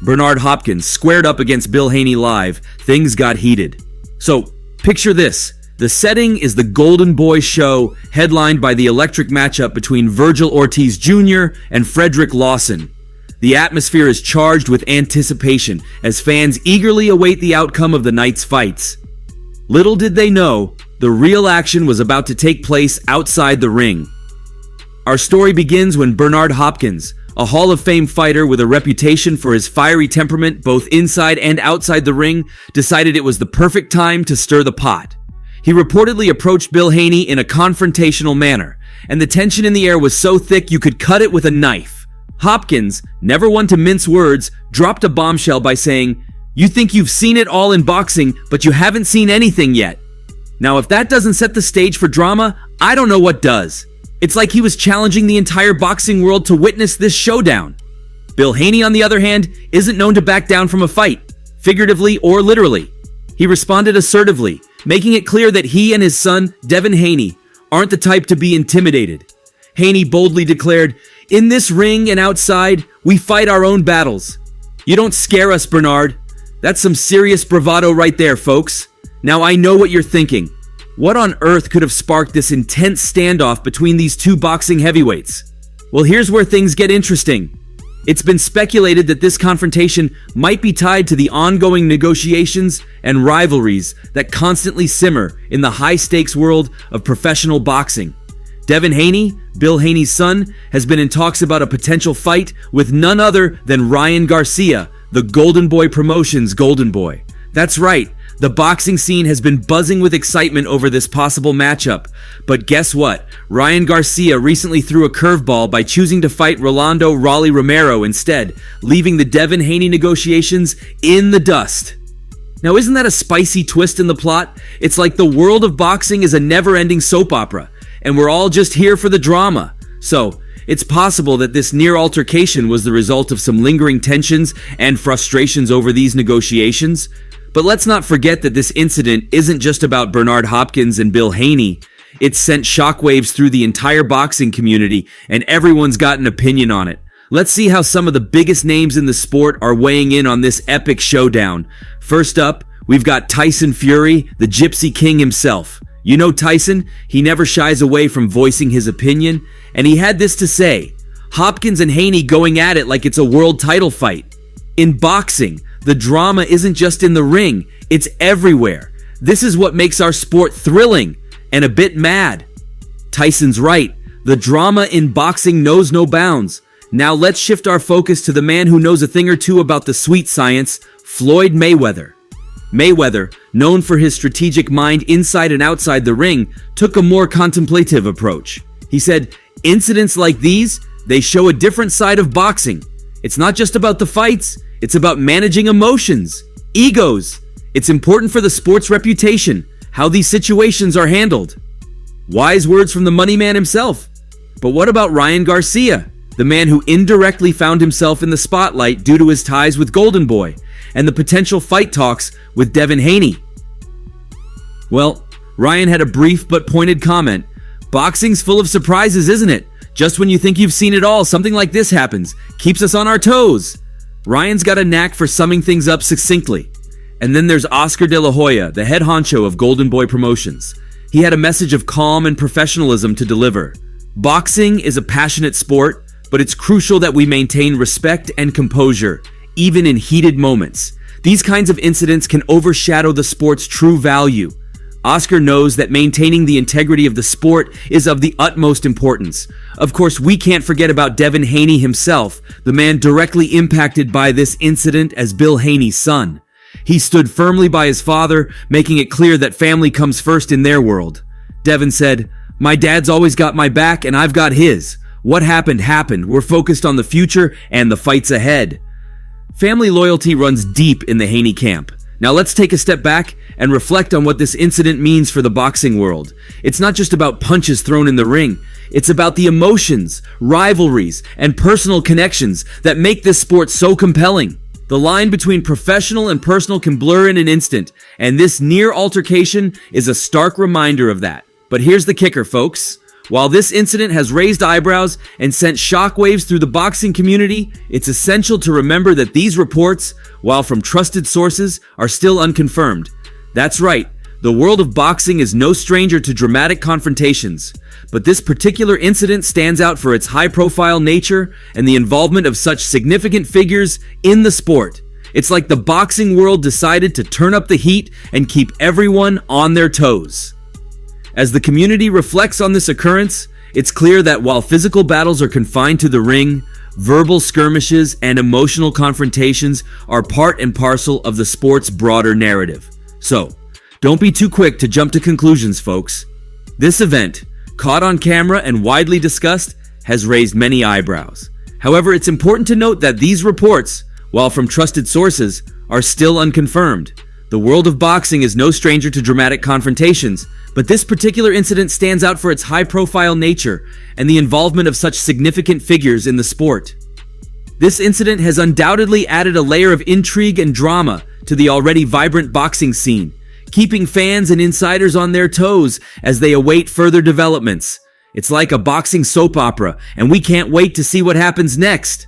Bernard Hopkins squared up against Bill Haney live. Things got heated. So, picture this. The setting is the Golden Boy show, headlined by the electric matchup between Vergil Ortiz Jr. and Fredrick Lawson. The atmosphere is charged with anticipation as fans eagerly await the outcome of the night's fights. Little did they know, the real action was about to take place outside the ring. Our story begins when Bernard Hopkins, a Hall of Fame fighter with a reputation for his fiery temperament both inside and outside the ring, decided it was the perfect time to stir the pot. He reportedly approached Bill Haney in a confrontational manner, and the tension in the air was so thick you could cut it with a knife. Hopkins, never one to mince words, dropped a bombshell by saying, "You think you've seen it all in boxing, but you haven't seen anything yet." Now, if that doesn't set the stage for drama, I don't know what does. It's like he was challenging the entire boxing world to witness this showdown. Bill Haney, on the other hand, isn't known to back down from a fight, figuratively or literally. He responded assertively, making it clear that he and his son, Devin Haney, aren't the type to be intimidated. Haney boldly declared, "In this ring and outside, we fight our own battles. You don't scare us, Bernard." That's some serious bravado right there, folks. Now I know what you're thinking. What on earth could have sparked this intense standoff between these two boxing heavyweights? Well, here's where things get interesting. It's been speculated that this confrontation might be tied to the ongoing negotiations and rivalries that constantly simmer in the high-stakes world of professional boxing. Devin Haney, Bill Haney's son, has been in talks about a potential fight with none other than Ryan Garcia, the Golden Boy Promotions Golden Boy. That's right, the boxing scene has been buzzing with excitement over this possible matchup. But guess what? Ryan Garcia recently threw a curveball by choosing to fight Rolando "Raleigh" Romero instead, leaving the Devin Haney negotiations in the dust. Now, isn't that a spicy twist in the plot? It's like the world of boxing is a never-ending soap opera, and we're all just here for the drama. So, it's possible that this near altercation was the result of some lingering tensions and frustrations over these negotiations. But let's not forget that this incident isn't just about Bernard Hopkins and Bill Haney. It's sent shockwaves through the entire boxing community, and everyone's got an opinion on it. Let's see how some of the biggest names in the sport are weighing in on this epic showdown. First up, we've got Tyson Fury, the Gypsy King himself. You know Tyson? He never shies away from voicing his opinion, and he had this to say: Hopkins and Haney going at it like it's a world title fight. In boxing, the drama isn't just in the ring, it's everywhere. This is what makes our sport thrilling and a bit mad. Tyson's right. The drama in boxing knows no bounds. Now let's shift our focus to the man who knows a thing or two about the sweet science, Floyd Mayweather. Mayweather, known for his strategic mind inside and outside the ring, took a more contemplative approach. He said, "Incidents like these, they show a different side of boxing. It's not just about the fights, it's about managing emotions, egos. It's important for the sport's reputation, how these situations are handled." Wise words from the money man himself. But what about Ryan Garcia, the man who indirectly found himself in the spotlight due to his ties with Golden Boy and the potential fight talks with Devin Haney? Well, Ryan had a brief but pointed comment. "Boxing's full of surprises, isn't it? Just when you think you've seen it all, something like this happens. Keeps us on our toes." Ryan's got a knack for summing things up succinctly. And then there's Oscar De La Hoya, the head honcho of Golden Boy Promotions. He had a message of calm and professionalism to deliver. Boxing is a passionate sport, but it's crucial that we maintain respect and composure, even in heated moments. These kinds of incidents can overshadow the sport's true value. Oscar knows that maintaining the integrity of the sport is of the utmost importance. Of course, we can't forget about Devin Haney himself, the man directly impacted by this incident as Bill Haney's son. He stood firmly by his father, making it clear that family comes first in their world. Devin said, "My dad's always got my back and I've got his. What happened happened. We're focused on the future and the fights ahead." Family loyalty runs deep in the Haney camp. Now let's take a step back and reflect on what this incident means for the boxing world. It's not just about punches thrown in the ring. It's about the emotions, rivalries, and personal connections that make this sport so compelling. The line between professional and personal can blur in an instant, and this near altercation is a stark reminder of that. But here's the kicker, folks. While this incident has raised eyebrows and sent shockwaves through the boxing community, it's essential to remember that these reports, while from trusted sources, are still unconfirmed. That's right, the world of boxing is no stranger to dramatic confrontations, but this particular incident stands out for its high-profile nature and the involvement of such significant figures in the sport. It's like the boxing world decided to turn up the heat and keep everyone on their toes. As the community reflects on this occurrence, it's clear that while physical battles are confined to the ring, verbal skirmishes and emotional confrontations are part and parcel of the sport's broader narrative. So, don't be too quick to jump to conclusions, folks. This event, caught on camera and widely discussed, has raised many eyebrows. However, it's important to note that these reports, while from trusted sources, are still unconfirmed. The world of boxing is no stranger to dramatic confrontations, but this particular incident stands out for its high-profile nature and the involvement of such significant figures in the sport. This incident has undoubtedly added a layer of intrigue and drama to the already vibrant boxing scene, keeping fans and insiders on their toes as they await further developments. It's like a boxing soap opera, and we can't wait to see what happens next.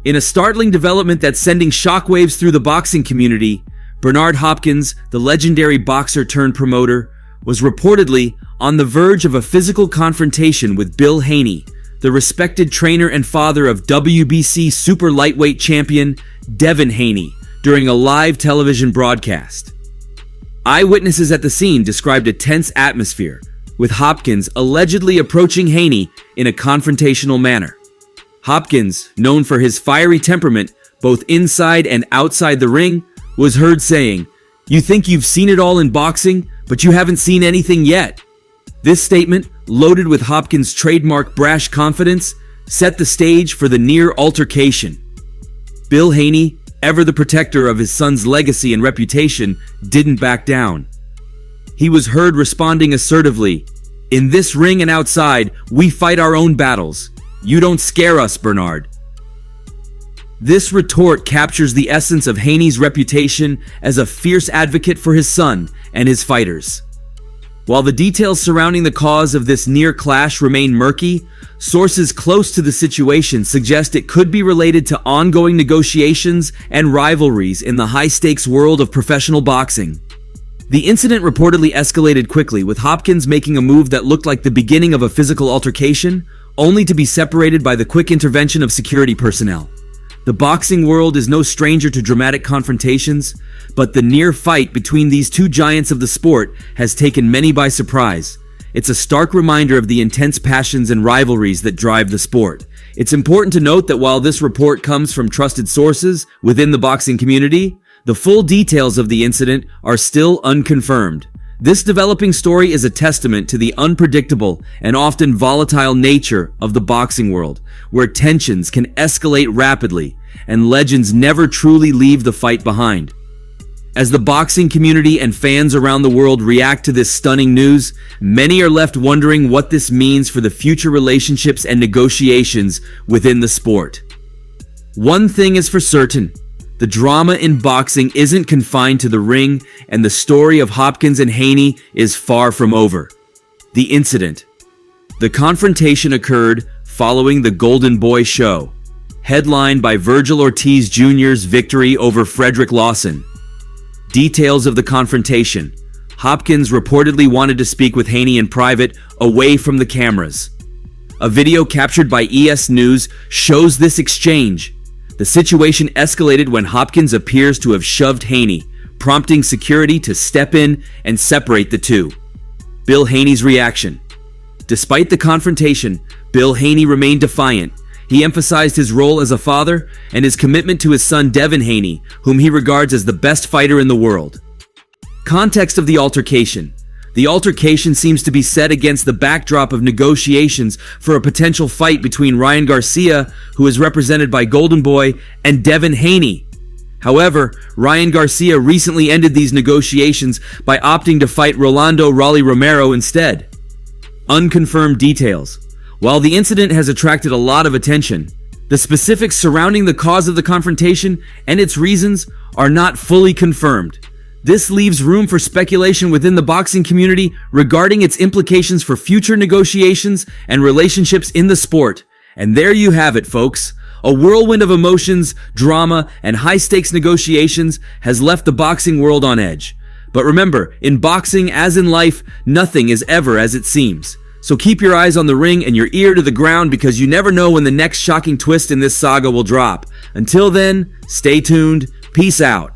In a startling development that's sending shockwaves through the boxing community, Bernard Hopkins, the legendary boxer turned promoter, was reportedly on the verge of a physical confrontation with Bill Haney, the respected trainer and father of WBC super lightweight champion Devin Haney, during a live television broadcast. Eyewitnesses at the scene described a tense atmosphere, with Hopkins allegedly approaching Haney in a confrontational manner. Hopkins, known for his fiery temperament both inside and outside the ring, was heard saying, "You think you've seen it all in boxing, but you haven't seen anything yet." This statement, loaded with Hopkins' trademark brash confidence, set the stage for the near-altercation. Bill Haney, ever the protector of his son's legacy and reputation, didn't back down. He was heard responding assertively, "In this ring and outside, we fight our own battles. You don't scare us, Bernard." This retort captures the essence of Haney's reputation as a fierce advocate for his son and his fighters. While the details surrounding the cause of this near clash remain murky, sources close to the situation suggest it could be related to ongoing negotiations and rivalries in the high-stakes world of professional boxing. The incident reportedly escalated quickly, with Hopkins making a move that looked like the beginning of a physical altercation, only to be separated by the quick intervention of security personnel. The boxing world is no stranger to dramatic confrontations, but the near fight between these two giants of the sport has taken many by surprise. It's a stark reminder of the intense passions and rivalries that drive the sport. It's important to note that while this report comes from trusted sources within the boxing community, the full details of the incident are still unconfirmed. This developing story is a testament to the unpredictable and often volatile nature of the boxing world, where tensions can escalate rapidly and legends never truly leave the fight behind. As the boxing community and fans around the world react to this stunning news, many are left wondering what this means for the future relationships and negotiations within the sport. One thing is for certain: the drama in boxing isn't confined to the ring, and the story of Hopkins and Haney is far from over. The incident. The confrontation occurred following the Golden Boy show, headlined by Vergil Ortiz Jr.'s victory over Fredrick Lawson. Details of the confrontation. Hopkins reportedly wanted to speak with Haney in private, away from the cameras. A video captured by ES News shows this exchange. The situation escalated when Hopkins appears to have shoved Haney, prompting security to step in and separate the two. Bill Haney's reaction. Despite the confrontation, Bill Haney remained defiant. He emphasized his role as a father and his commitment to his son Devin Haney, whom he regards as the best fighter in the world. Context of the altercation. The altercation seems to be set against the backdrop of negotiations for a potential fight between Ryan Garcia, who is represented by Golden Boy, and Devin Haney. However, Ryan Garcia recently ended these negotiations by opting to fight Rolando Raleigh Romero instead. Unconfirmed details. While the incident has attracted a lot of attention, the specifics surrounding the cause of the confrontation and its reasons are not fully confirmed. This leaves room for speculation within the boxing community regarding its implications for future negotiations and relationships in the sport. And there you have it, folks. A whirlwind of emotions, drama, and high-stakes negotiations has left the boxing world on edge. But remember, in boxing, as in life, nothing is ever as it seems. So keep your eyes on the ring and your ear to the ground, because you never know when the next shocking twist in this saga will drop. Until then, stay tuned. Peace out.